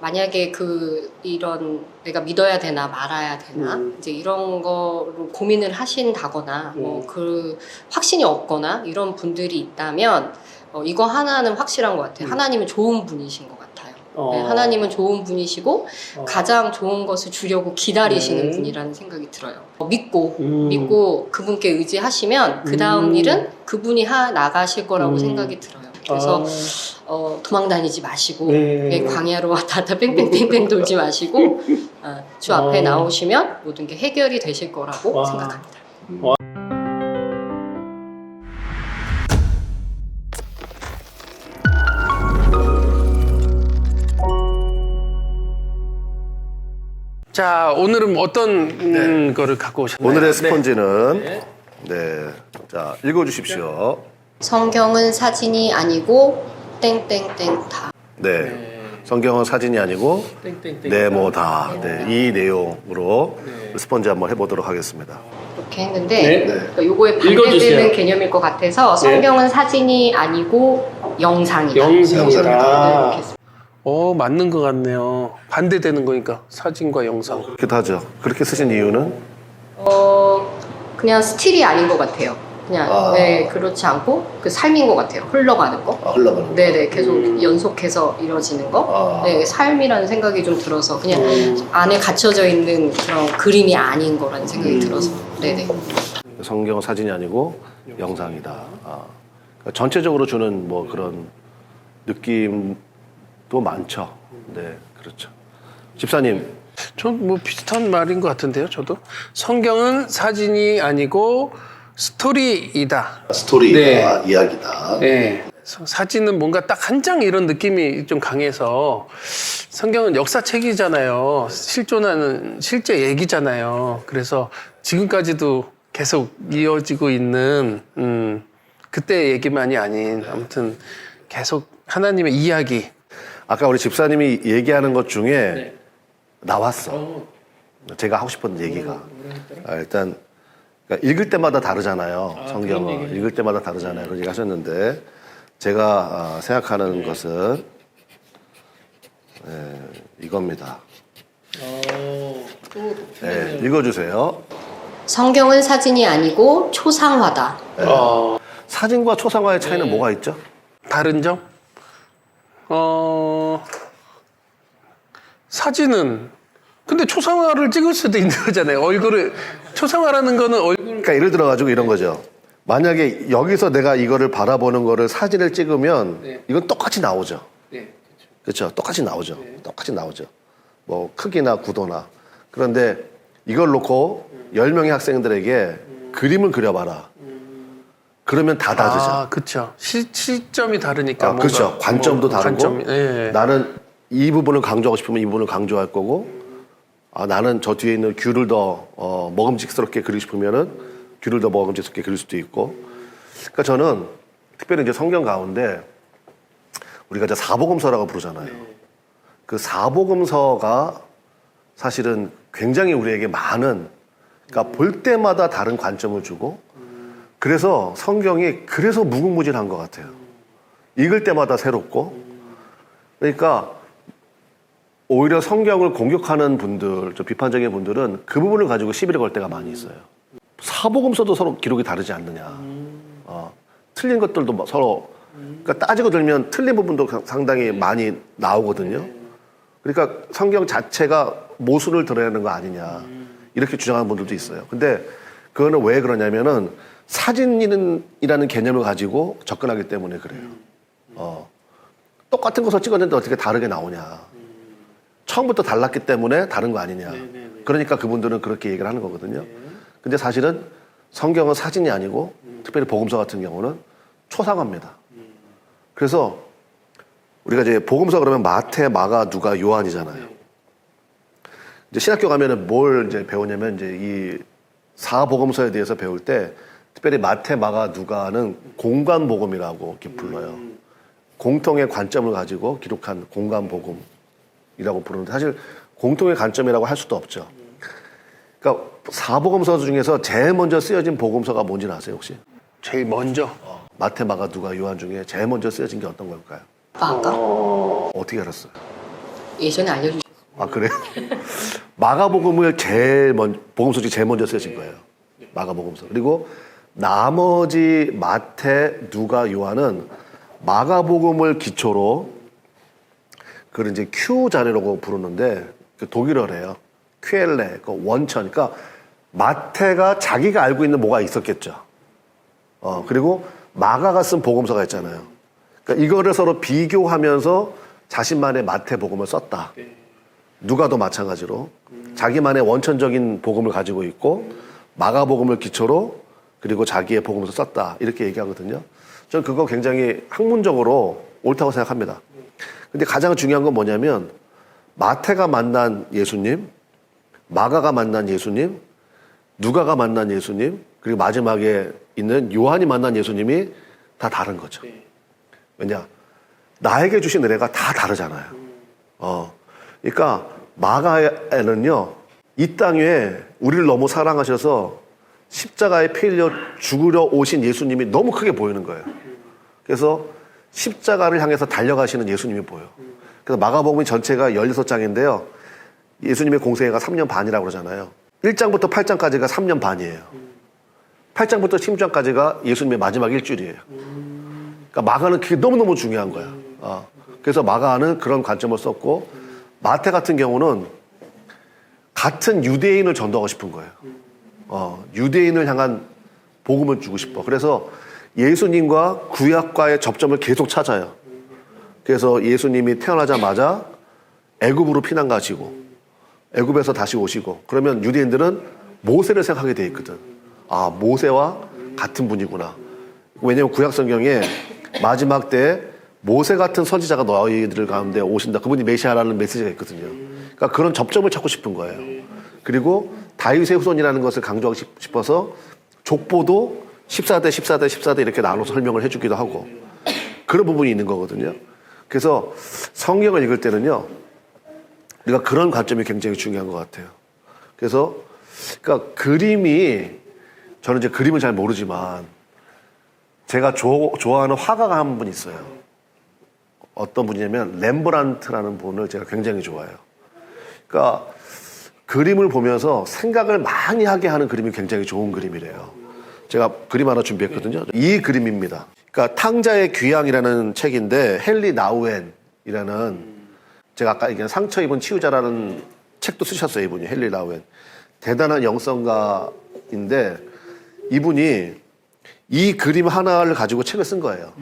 만약에 이런 내가 믿어야 되나 말아야 되나 이제 이런 거로 고민을 하신다거나 뭐 그 확신이 없거나 이런 분들이 있다면 이거 하나는 확실한 것 같아요. 하나님은 좋은 분이신 것 같아요. 네, 하나님은 좋은 분이시고 가장 좋은 것을 주려고 기다리시는 분이라는 생각이 들어요. 믿고 그분께 의지하시면 그 다음 일은 그분이 나가실 거라고 생각이 들어요. 그래서 도망 다니지 마시고 광야로 왔다 갔다 뺑뺑뺑뺑 돌지 마시고 주 앞에 나오시면 모든 게 해결이 되실 거라고 생각합니다. 자, 오늘은 어떤 거를 갖고 오셨나요? 오늘의 스펀지는 자, 읽어주십시오. 성경은 사진이 아니고 땡땡땡다. 성경은 사진이 아니고 네모다. 이 내용으로 스펀지 한번 해보도록 하겠습니다. 이렇게 했는데 요거에 반대되는 개념일 것 같아서 성경은 사진이 아니고 영상이다. 영상이다. 이렇게 했습니다. 맞는 것 같네요. 반대되는 거니까 사진과 영상. 그렇게 하죠. 그렇게 쓰신 이유는? 그냥 스틸이 아닌 것 같아요. 그냥 그렇지 않고 그 삶인 것 같아요. 흘러가는 거. 흘러가는 거. 네네, 계속 연속해서 이루어지는 거. 네, 삶이라는 생각이 좀 들어서 그냥 안에 갇혀져 있는 그런 그림이 아닌 거라는 생각이 들어서. 네네. 성경은 사진이 아니고 영상이다. 그러니까 전체적으로 주는 뭐 그런 느낌도 많죠. 네, 그렇죠. 집사님. 전 뭐 비슷한 말인 것 같은데요, 저도. 성경은 사진이 아니고 스토리이다. 스토리다, 이야기다. 네. 사진은 뭔가 딱 한 장 이런 느낌이 좀 강해서 성경은 역사책이잖아요. 실존하는 실제 얘기잖아요. 그래서 지금까지도 계속 이어지고 있는 그때 얘기만이 아닌 아무튼 계속 하나님의 이야기. 아까 우리 집사님이 얘기하는 것 중에 나왔어. 제가 하고 싶은 얘기가. 일단 그러니까 읽을 때마다 다르잖아요. 성경은 읽을 때마다 다르잖아요. 그런 얘기 하셨는데 제가 생각하는 것은 이겁니다. 읽어주세요. 성경은 사진이 아니고 초상화다. 사진과 초상화의 차이는 뭐가 있죠? 다른 점? 사진은 근데 초상화를 찍을 수도 있는 거잖아요. 초상화라는 거는 그러니까 예를 들어가지고 이런 거죠. 만약에 여기서 내가 이거를 바라보는 거를 사진을 찍으면 이건 똑같이 나오죠. 그렇죠. 똑같이 나오죠. 똑같이 나오죠. 뭐 크기나 구도나. 그런데 이걸 놓고 10명의 학생들에게 그림을 그려봐라. 그러면 다 다르죠. 그렇죠. 시점이 다르니까. 그렇죠. 관점도 다르고. 나는 이 부분을 강조하고 싶으면 이 부분을 강조할 거고, 나는 저 뒤에 있는 귤을 더 먹음직스럽게 그리고 싶으면은 귤을 더 먹음직스럽게 그릴 수도 있고. 그러니까 저는 특별히 이제 성경 가운데 우리가 이제 사복음서라고 부르잖아요. 그 사복음서가 사실은 굉장히 우리에게 많은, 그러니까 볼 때마다 다른 관점을 주고, 그래서 성경이 그래서 무궁무진한 것 같아요. 읽을 때마다 새롭고. 그러니까 오히려 성경을 공격하는 분들, 좀 비판적인 분들은 그 부분을 가지고 시비를 걸 때가 많이 있어요. 사복음서도 서로 기록이 다르지 않느냐. 틀린 것들도 서로, 그러니까 따지고 들면 틀린 부분도 상당히 많이 나오거든요. 그러니까 성경 자체가 모순을 드러내는 거 아니냐. 이렇게 주장하는 분들도 있어요. 근데 그거는 왜 그러냐면은 사진이라는 개념을 가지고 접근하기 때문에 그래요. 똑같은 것을 찍었는데 어떻게 다르게 나오냐. 처음부터 달랐기 때문에 다른 거 아니냐. 그러니까 그분들은 그렇게 얘기를 하는 거거든요. 근데 사실은 성경은 사진이 아니고 특별히 복음서 같은 경우는 초상화입니다. 그래서 우리가 이제 복음서 그러면 마태, 마가, 누가, 요한이잖아요. 이제 신학교 가면은 뭘 이제 배우냐면 이제 이 사복음서에 대해서 배울 때 특별히 마태, 마가, 누가는 공간 복음이라고 이렇게 불러요. 공통의 관점을 가지고 기록한 공간 복음이라고 부르는데 사실 공통의 관점이라고 할 수도 없죠. 그러니까 사복음서 중에서 제일 먼저 쓰여진 복음서가 뭔지 아세요 혹시? 제일 먼저? 마태, 마가, 누가, 요한 중에 제일 먼저 쓰여진 게 어떤 걸까요? 마가? 어떻게 알았어요? 예전에 알려주셨어요. 아, 그래요? 마가복음을 복음서 중에 제일 먼저 쓰신 거예요. 마가복음서. 그리고 나머지 마태, 누가, 요한은 마가복음을 기초로 그걸 이제 Q 자료라고 부르는데 그 독일어래요. 큐엘레, 그 원천. 그러니까 마태가 자기가 알고 있는 뭐가 있었겠죠. 그리고 마가가 쓴 복음서가 있잖아요. 그러니까 이거를 서로 비교하면서 자신만의 마태복음을 썼다. 누가도 마찬가지로 자기만의 원천적인 복음을 가지고 있고 마가복음을 기초로 그리고 자기의 복음을 썼다 이렇게 얘기하거든요. 저는 그거 굉장히 학문적으로 옳다고 생각합니다. 근데 가장 중요한 건 뭐냐면 마태가 만난 예수님, 마가가 만난 예수님, 누가가 만난 예수님, 그리고 마지막에 있는 요한이 만난 예수님이 다 다른 거죠. 왜냐? 나에게 주신 은혜가 다 다르잖아요. 그러니까 마가에는요, 이 땅에 우리를 너무 사랑하셔서 십자가에 피 흘려 죽으려 오신 예수님이 너무 크게 보이는 거예요. 그래서 십자가를 향해서 달려가시는 예수님이 보여. 그래서 마가복음 전체가 16장인데요. 예수님의 공생애가 3년 반이라고 그러잖아요. 1장부터 8장까지가 3년 반이에요. 8장부터 16장까지가 예수님의 마지막 일주일이에요. 그러니까 마가는 그게 너무너무 중요한 거야. 그래서 마가는 그런 관점을 썼고 마태 같은 경우는 같은 유대인을 전도하고 싶은 거예요. 유대인을 향한 복음을 주고 싶어. 그래서 예수님과 구약과의 접점을 계속 찾아요. 그래서 예수님이 태어나자마자 애굽으로 피난 가시고 애굽에서 다시 오시고 그러면 유대인들은 모세를 생각하게 돼 있거든. 아, 모세와 같은 분이구나. 왜냐하면 구약 성경에 마지막 때 모세 같은 선지자가 너희들 가운데 오신다. 그분이 메시아라는 메시지가 있거든요. 그러니까 그런 접점을 찾고 싶은 거예요. 그리고 다윗의 후손이라는 것을 강조하고 싶어서 족보도 14대, 14대, 14대 이렇게 나눠서 설명을 해주기도 하고 그런 부분이 있는 거거든요. 그래서 성경을 읽을 때는요, 우리가 그런 관점이 굉장히 중요한 것 같아요. 그래서 그러니까 그림이 저는 이제 그림을 잘 모르지만 제가 좋아하는 화가가 한 분 있어요. 어떤 분이냐면 렘브란트라는 분을 제가 굉장히 좋아해요. 그러니까 그림을 보면서 생각을 많이 하게 하는 그림이 굉장히 좋은 그림이래요. 제가 그림 하나 준비했거든요. 이 그림입니다. 그러니까 탕자의 귀향이라는 책인데 헨리 나우엔이라는 제가 아까 얘기한 상처 입은 치유자라는 책도 쓰셨어요. 이분이 헨리 나우엔. 대단한 영성가인데 이분이 이 그림 하나를 가지고 책을 쓴 거예요.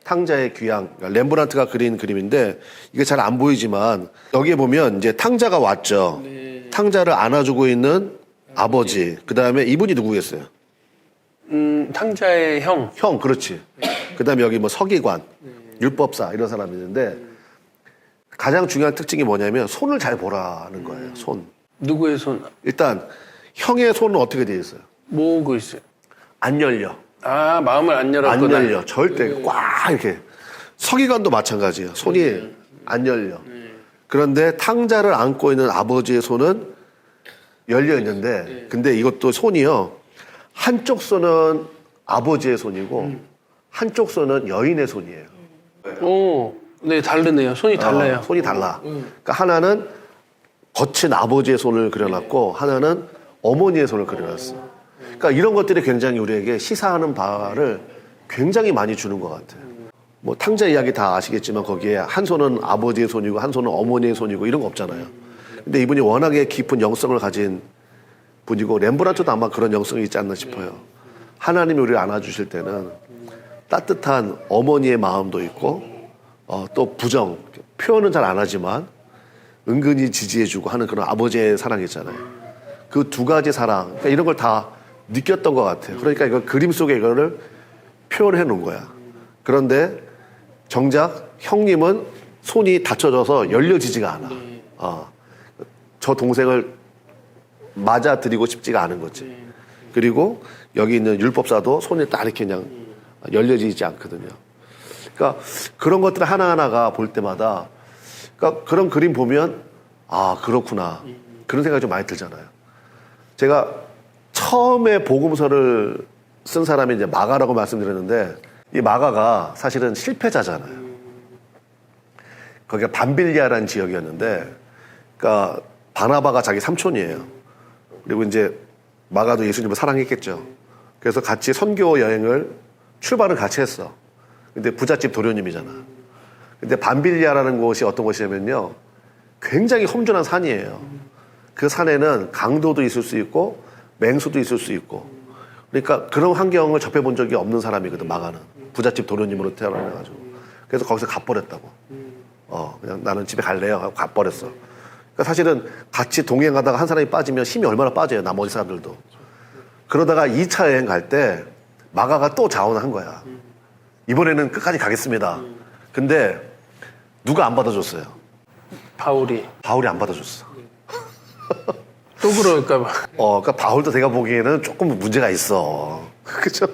탕자의 귀향. 그러니까 렘브란트가 그린 그림인데 이게 잘 안 보이지만 여기에 보면 이제 탕자가 왔죠. 탕자를 안아주고 있는 아버지. 그 다음에 이분이 누구겠어요? 탕자의 형. 형, 그렇지. 그 다음에 여기 뭐 서기관, 율법사 이런 사람이 있는데 가장 중요한 특징이 뭐냐면 손을 잘 보라는 거예요. 손. 누구의 손? 일단 형의 손은 어떻게 되어 있어요? 뭐고 있어요? 안 열려. 아, 마음을 안 열었구나. 안 열려. 절대 꽉 이렇게. 서기관도 마찬가지예요. 손이 안 열려. 그런데 탕자를 안고 있는 아버지의 손은 열려 있는데 근데 이것도 손이요. 한쪽 손은 아버지의 손이고 한쪽 손은 여인의 손이에요. 오, 네, 다르네요. 손이 달라요. 손이 달라. 그러니까 하나는 거친 아버지의 손을 그려놨고 하나는 어머니의 손을 그려놨어. 그러니까 이런 것들이 굉장히 우리에게 시사하는 바를 굉장히 많이 주는 것 같아요. 뭐 탕자 이야기 다 아시겠지만 거기에 한 손은 아버지의 손이고 한 손은 어머니의 손이고 이런 거 없잖아요. 근데 이분이 워낙에 깊은 영성을 가진 분이고 렘브란트도 아마 그런 영성이 있지 않나 싶어요. 하나님이 우리를 안아주실 때는 따뜻한 어머니의 마음도 있고 또 부정, 표현은 잘 안 하지만 은근히 지지해주고 하는 그런 아버지의 사랑이 있잖아요. 그 두 가지 사랑, 그러니까 이런 걸 다 느꼈던 것 같아요. 그러니까 이거 그림 속에 이거를 표현해 놓은 거야. 그런데 정작 형님은 손이 다쳐져서 열려지지가 않아. 저 동생을 맞아드리고 싶지가 않은 거지. 그리고 여기 있는 율법사도 손이 딱 이렇게 그냥 열려지지 않거든요. 그러니까 그런 것들 하나하나가 볼 때마다 그러니까 그런 그림 보면 아, 그렇구나. 그런 생각이 좀 많이 들잖아요. 제가 처음에 복음서를 쓴 사람이 이제 마가라고 말씀드렸는데 이 마가가 사실은 실패자잖아요. 거기가 밤빌리아라는 지역이었는데, 그러니까 바나바가 자기 삼촌이에요. 그리고 이제 마가도 예수님을 사랑했겠죠. 그래서 같이 선교 여행을 출발을 같이 했어. 근데 부잣집 도련님이잖아. 근데 밤빌리아라는 곳이 어떤 곳이냐면요, 굉장히 험준한 산이에요. 그 산에는 강도도 있을 수 있고 맹수도 있을 수 있고, 그러니까 그런 환경을 접해본 적이 없는 사람이거든. 마가는 부잣집 도련님으로 태어나가지고. 그래서 거기서 갓버렸다고. 그냥 나는 집에 갈래요 하고 갓버렸어. 그러니까 사실은 같이 동행하다가 한 사람이 빠지면 힘이 얼마나 빠져요, 나머지 사람들도. 그러다가 2차 여행 갈 때 마가가 또 자원을 한 거야. 이번에는 끝까지 가겠습니다. 근데 누가 안 받아줬어요? 바울이 안 받아줬어. 또 그럴까 봐. 그러니까 바울도 내가 보기에는 조금 문제가 있어. 그죠?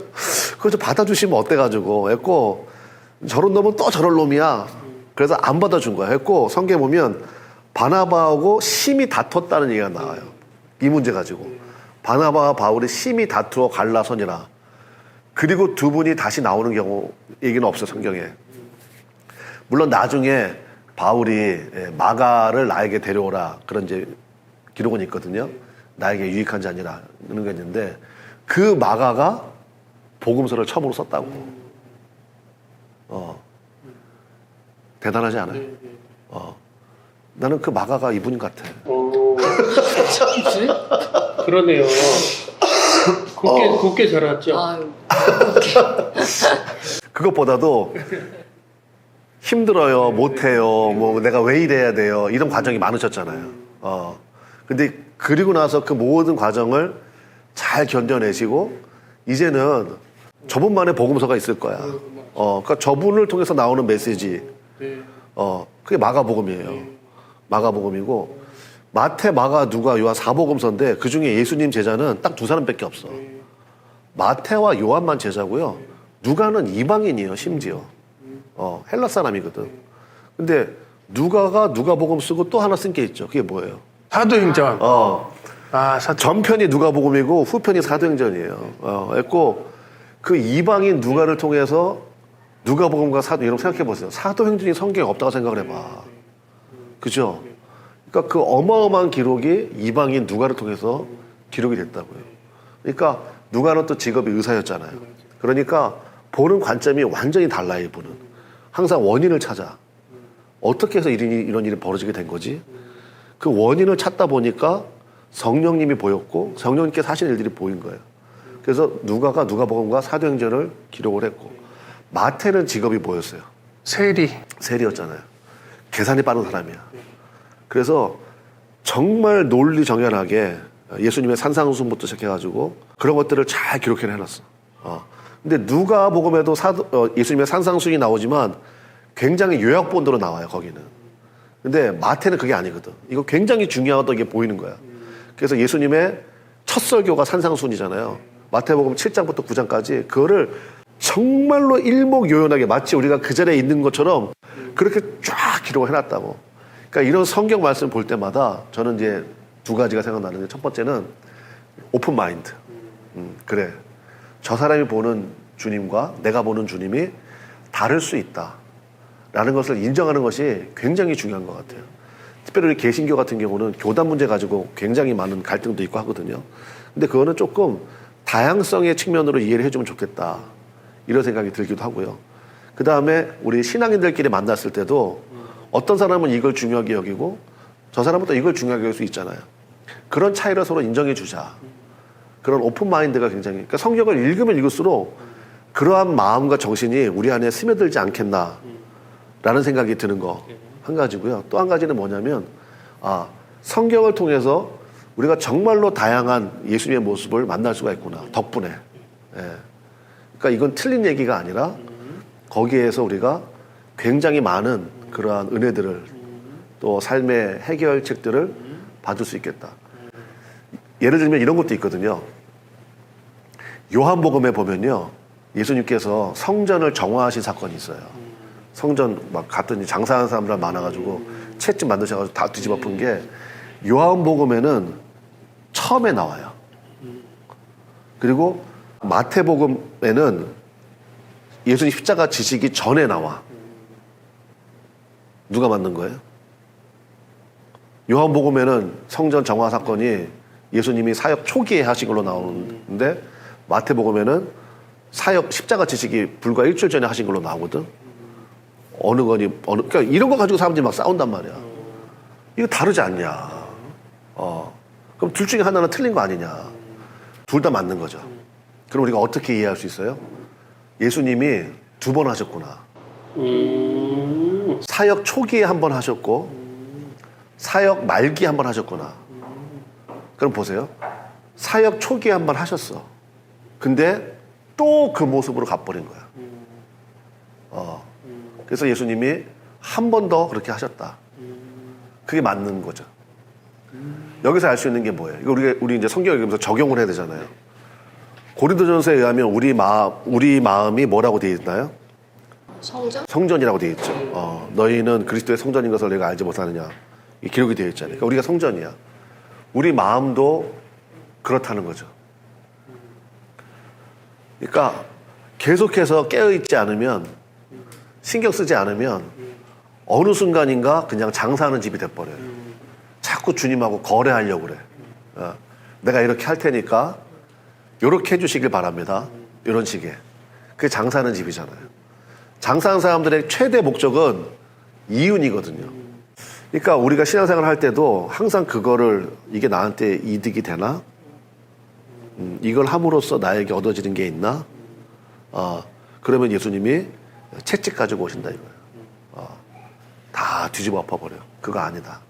그걸 좀 받아주시면 어때가지고 했고, 저런 놈은 또 저런 놈이야. 그래서 안 받아준 거야. 했고, 성경에 보면 바나바하고 심히 다퉜다는 얘기가 나와요. 이 문제 가지고. 바나바와 바울이 심히 다투어 갈라서니라. 그리고 두 분이 다시 나오는 경우 얘기는 없어, 성경에. 물론 나중에 바울이 마가를 나에게 데려오라, 그런 이제 기록은 있거든요. 나에게 유익한 자니라, 그런 게 있는데, 그 마가가 복음서를 처음으로 썼다고. 대단하지 않아요? 나는 그 마가가 이분 같아. 그러네요. 곱게 자랐죠. 아유, 그것보다도 힘들어요, 못해요, 뭐 내가 왜 이래야 돼요, 이런 과정이 많으셨잖아요. 근데 그리고 나서 그 모든 과정을 잘 견뎌내시고 이제는 저분만의 복음서가 있을 거야. 그러니까 저분을 통해서 나오는 메시지. 그게 마가복음이에요. 마가복음이고, 마태, 마가, 누가, 요한 4복음서인데 그 중에 예수님 제자는 딱 두 사람밖에 없어. 마태와 요한만 제자고요. 누가는 이방인이에요, 심지어. 헬라 사람이거든. 근데 누가가 누가복음 쓰고 또 하나 쓴 게 있죠. 그게 뭐예요? 사도행전. 전편이 누가복음이고 후편이 사도행전이에요. 했고, 그 이방인 누가를 통해서 누가복음과 사도, 여러분 생각해 보세요. 사도행전이 성경에 없다고 생각을 해봐. 그죠? 그러니까 그 어마어마한 기록이 이방인 누가를 통해서 기록이 됐다고요. 그러니까 누가는 또 직업이 의사였잖아요. 그러니까 보는 관점이 완전히 달라요, 이분은. 항상 원인을 찾아. 어떻게 해서 이런 일이 벌어지게 된 거지? 그 원인을 찾다 보니까 성령님이 보였고 성령님께서 하신 일들이 보인 거예요. 그래서 누가가 누가복음과 사도행전을 기록을 했고, 마태는 직업이 뭐였어요? 세리였잖아요. 계산이 빠른 사람이야. 그래서 정말 논리정연하게 예수님의 산상수훈부터 시작해가지고 그런 것들을 잘 기록해내놨어. 근데 누가복음에도 예수님의 산상수훈이 나오지만 굉장히 요약본으로 나와요, 거기는. 근데 마태는 그게 아니거든. 이거 굉장히 중요하다고 이게 보이는 거야. 그래서 예수님의 첫 설교가 산상수훈이잖아요. 마태복음 7장부터 9장까지 그거를 정말로 일목요연하게 마치 우리가 그 자리에 있는 것처럼 그렇게 쫙 기록을 해놨다고. 그러니까 이런 성경 말씀 볼 때마다 저는 이제 두 가지가 생각나는데, 첫 번째는 오픈 마인드. 그래. 저 사람이 보는 주님과 내가 보는 주님이 다를 수 있다. 라는 것을 인정하는 것이 굉장히 중요한 것 같아요. 특별히 우리 개신교 같은 경우는 교단 문제 가지고 굉장히 많은 갈등도 있고 하거든요. 근데 그거는 조금 다양성의 측면으로 이해를 해주면 좋겠다, 이런 생각이 들기도 하고요. 그 다음에 우리 신앙인들끼리 만났을 때도 어떤 사람은 이걸 중요하게 여기고 저 사람은 또 이걸 중요하게 여길 수 있잖아요. 그런 차이를 서로 인정해 주자. 그런 오픈 마인드가 굉장히, 그러니까 성경을 읽으면 읽을수록 그러한 마음과 정신이 우리 안에 스며들지 않겠나 라는 생각이 드는 거 한 가지고요. 또 한 가지는 뭐냐면, 성경을 통해서 우리가 정말로 다양한 예수님의 모습을 만날 수가 있구나, 덕분에. 그러니까 이건 틀린 얘기가 아니라 거기에서 우리가 굉장히 많은 그러한 은혜들을, 또 삶의 해결책들을 받을 수 있겠다. 예를 들면 이런 것도 있거든요. 요한복음에 보면요, 예수님께서 성전을 정화하신 사건이 있어요. 성전 막 갔더니 장사하는 사람들 많아가지고 채집 만드셔가지고 다 뒤집어 푼 게 요한복음에는 처음에 나와요. 그리고 마태복음에는 예수님 십자가 지시기 전에 나와. 누가 만든 거예요? 요한복음에는 성전 정화 사건이 예수님이 사역 초기에 하신 걸로 나오는데 마태복음에는 사역 십자가 지식이 불과 일주일 전에 하신 걸로 나오거든. 그러니까 이런 거 가지고 사람들이 막 싸운단 말이야. 이거 다르지 않냐. 그럼 둘 중에 하나는 틀린 거 아니냐. 둘 다 맞는 거죠. 그럼 우리가 어떻게 이해할 수 있어요? 예수님이 2번 하셨구나. 사역 초기에 한 번 하셨고 사역 말기에 한 번 하셨구나. 그럼 보세요. 사역 초기에 한 번 하셨어. 근데 또 그 모습으로 가버린 거야. 그래서 예수님이 한 번 더 그렇게 하셨다. 그게 맞는 거죠. 여기서 알 수 있는 게 뭐예요? 이거 우리 이제 성경 읽으면서 적용을 해야 되잖아요. 고린도전서에 의하면 우리 마음이 뭐라고 되어 있나요? 성전이라고 되어 있죠. 너희는 그리스도의 성전인 것을 내가 알지 못하느냐. 이 기록이 되어 있잖아요. 그러니까 우리가 성전이야. 우리 마음도 그렇다는 거죠. 그러니까 계속해서 깨어있지 않으면, 신경 쓰지 않으면 어느 순간인가 그냥 장사하는 집이 돼버려요. 자꾸 주님하고 거래하려고 그래. 내가 이렇게 할 테니까 이렇게 해주시길 바랍니다. 이런 식의. 그게 장사하는 집이잖아요. 장사하는 사람들의 최대 목적은 이윤이거든요. 그러니까 우리가 신앙생활 할 때도 항상 그거를 이게 나한테 이득이 되나? 이걸 함으로써 나에게 얻어지는 게 있나? 그러면 예수님이 채찍 가지고 오신다 이거예요. 다 뒤집어 엎어버려요. 그거 아니다.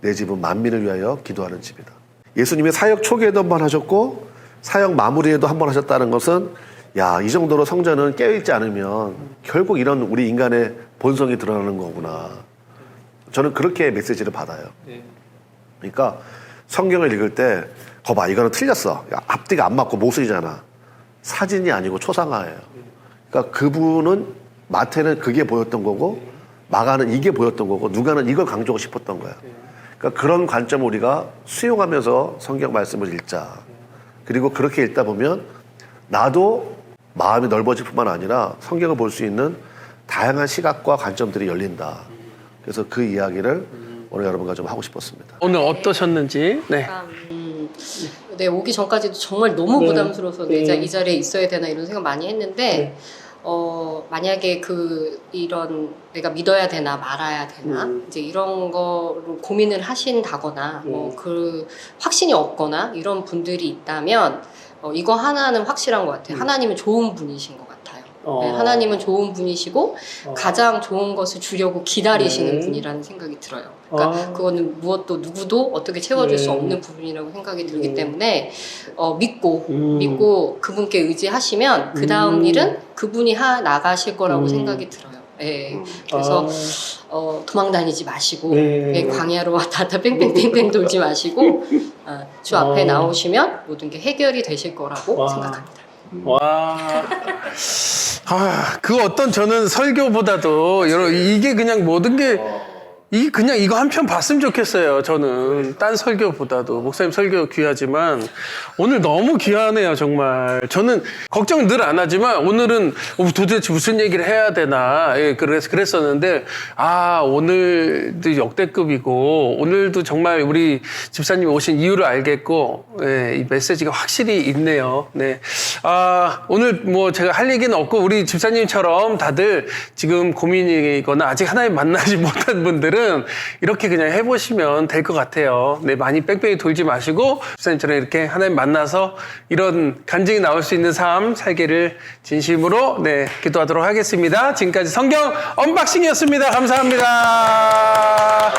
내 집은 만민을 위하여 기도하는 집이다. 예수님이 사역 초기에도 한 번 하셨고 사역 마무리에도 한 번 하셨다는 것은 야, 이 정도로 성전은 깨어있지 않으면 결국 이런 우리 인간의 본성이 드러나는 거구나. 저는 그렇게 메시지를 받아요. 그러니까 성경을 읽을 때 거봐, 이거는 틀렸어. 앞뒤가 안 맞고 모순이잖아. 사진이 아니고 초상화예요. 그러니까 그분은 마태는 그게 보였던 거고 마가는 이게 보였던 거고 누가는 이걸 강조하고 싶었던 거야. 그러니까 그런 관점을 우리가 수용하면서 성경 말씀을 읽자. 그리고 그렇게 읽다 보면 나도 마음이 넓어질 뿐만 아니라 성경을 볼 수 있는 다양한 시각과 관점들이 열린다. 그래서 그 이야기를 오늘 여러분과 좀 하고 싶었습니다. 오늘 어떠셨는지. 네. 네, 오기 전까지도 정말 너무 부담스러워서 이 자리에 있어야 되나 이런 생각 많이 했는데 만약에 이런 내가 믿어야 되나 말아야 되나 이제 이런 거로 고민을 하신다거나 그 확신이 없거나 이런 분들이 있다면 이거 하나는 확실한 것 같아요. 하나님은 좋은 분이신 것 같아요. 네, 하나님은 좋은 분이시고 가장 좋은 것을 주려고 기다리시는 분이라는 생각이 들어요. 그러니까 그거는 무엇도 누구도 어떻게 채워줄 수 없는 부분이라고 생각이 들기 때문에 믿고 그분께 의지하시면 그 다음 일은 그분이 나가실 거라고 생각이 들어요. 네, 그래서 도망 다니지 마시고 광야로 왔다 갔다 뺑뺑뺑뺑 돌지 마시고 주 앞에 나오시면 모든 게 해결이 되실 거라고 생각합니다. 와. 그 어떤 저는 설교보다도 이게 그냥 모든 게 그냥 이거 한 편 봤으면 좋겠어요. 저는 딴 설교보다도 목사님 설교 귀하지만 오늘 너무 귀하네요. 정말 저는 걱정 늘 안 하지만 오늘은 도대체 무슨 얘기를 해야 되나 그랬었는데 오늘도 역대급이고 오늘도 정말 우리 집사님이 오신 이유를 알겠고 이 메시지가 확실히 있네요. 네. 오늘 뭐 제가 할 얘기는 없고 우리 집사님처럼 다들 지금 고민이거나 아직 하나님 만나지 못한 분들은 이렇게 그냥 해보시면 될 것 같아요. 네, 많이 뺑뺑이 돌지 마시고 집사님처럼 이렇게 하나님 만나서 이런 간증이 나올 수 있는 삶 살기를 진심으로 기도하도록 하겠습니다. 지금까지 성경 언박싱이었습니다. 감사합니다.